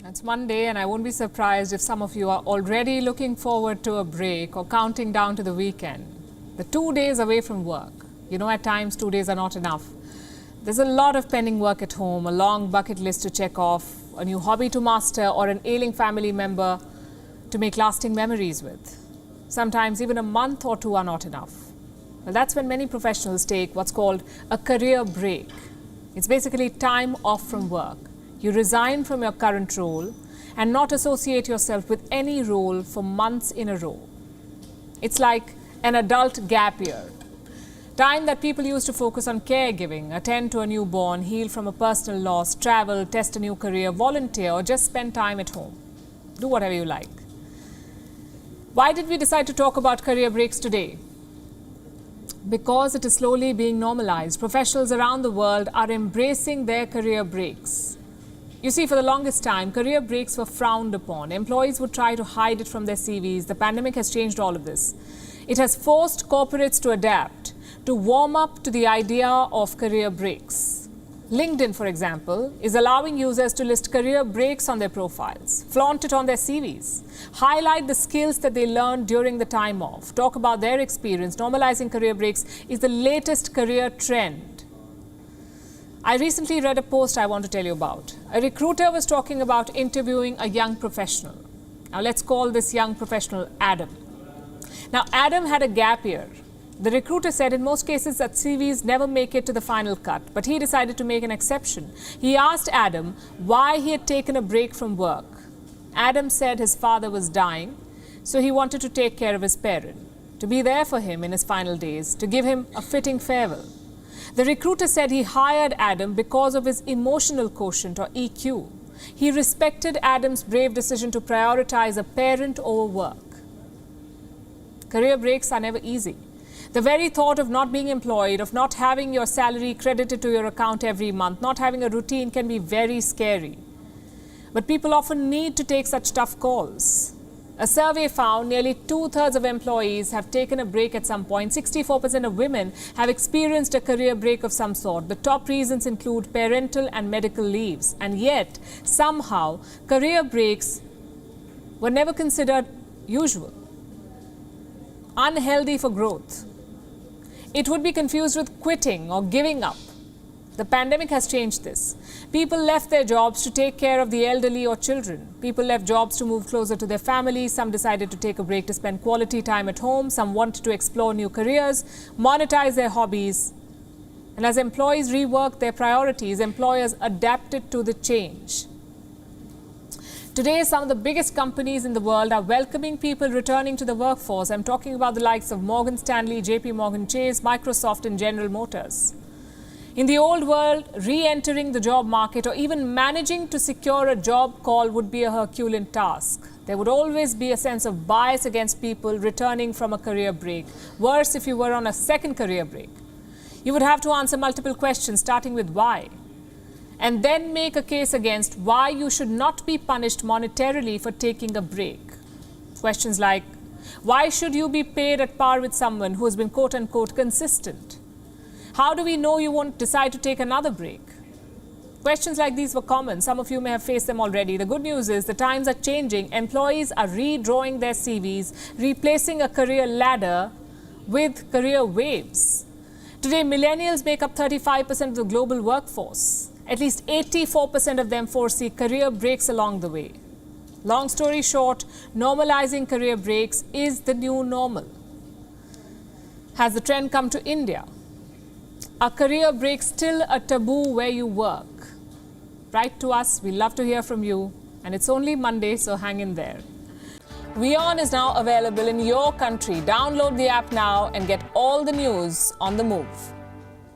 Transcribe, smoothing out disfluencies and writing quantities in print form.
It's Monday, and I won't be surprised if some of you are already looking forward to a break or counting down to the weekend. The 2 days away from work. You know, at times 2 days are not enough. There's a lot of pending work at home, a long bucket list to check off, a new hobby to master, or an ailing family member to make lasting memories with. Sometimes even a month or two are not enough. Well, that's when many professionals take what's called a career break. It's basically time off from work. You resign from your current role and not associate yourself with any role for months in a row. It's like an adult gap year. Time that people use to focus on caregiving, attend to a newborn, heal from a personal loss, travel, test a new career, volunteer, or just spend time at home. Do whatever you like. Why did we decide to talk about career breaks today? Because it is slowly being normalized. Professionals around the world are embracing their career breaks. You see, for the longest time, career breaks were frowned upon. Employees would try to hide it from their CVs. The pandemic has changed all of this. It has forced corporates to adapt, to warm up to the idea of career breaks. LinkedIn, for example, is allowing users to list career breaks on their profiles, flaunt it on their CVs, highlight the skills that they learned during the time off, talk about their experience. Normalizing career breaks is the latest career trend. I recently read a post I want to tell you about. A recruiter was talking about interviewing a young professional. Now let's call this young professional Adam. Now Adam had a gap year. The recruiter said in most cases that CVs never make it to the final cut, but he decided to make an exception. He asked Adam why he had taken a break from work. Adam said his father was dying, so he wanted to take care of his parent, to be there for him in his final days, to give him a fitting farewell. The recruiter said he hired Adam because of his emotional quotient, or EQ. He respected Adam's brave decision to prioritize a parent over work. Career breaks are never easy. The very thought of not being employed, of not having your salary credited to your account every month, not having a routine can be very scary. But people often need to take such tough calls. A survey found nearly 2/3 of employees have taken a break at some point. 64% of women have experienced a career break of some sort. The top reasons include parental and medical leaves. And yet, somehow, career breaks were never considered usual, unhealthy for growth. It would be confused with quitting or giving up. The pandemic has changed this. People left their jobs to take care of the elderly or children. People left jobs to move closer to their families. Some decided to take a break to spend quality time at home. Some wanted to explore new careers, monetize their hobbies. And as employees reworked their priorities, employers adapted to the change. Today, some of the biggest companies in the world are welcoming people returning to the workforce. I'm talking about the likes of Morgan Stanley, JP Morgan Chase, Microsoft, and General Motors. In the old world, re-entering the job market or even managing to secure a job call would be a Herculean task. There would always be a sense of bias against people returning from a career break. Worse if you were on a second career break. You would have to answer multiple questions, starting with why, and then make a case against why you should not be punished monetarily for taking a break. Questions like, why should you be paid at par with someone who has been quote-unquote consistent? How do we know you won't decide to take another break? Questions like these were common. Some of you may have faced them already. The good news is the times are changing. Employees are redrawing their CVs, replacing a career ladder with career waves. Today, millennials make up 35% of the global workforce. At least 84% of them foresee career breaks along the way. Long story short, normalizing career breaks is the new normal. Has the trend come to India? Are career breaks still a taboo where you work? Write to us. We love to hear from you. And it's only Monday, so hang in there. WION is now available in your country. Download the app now and get all the news on the move.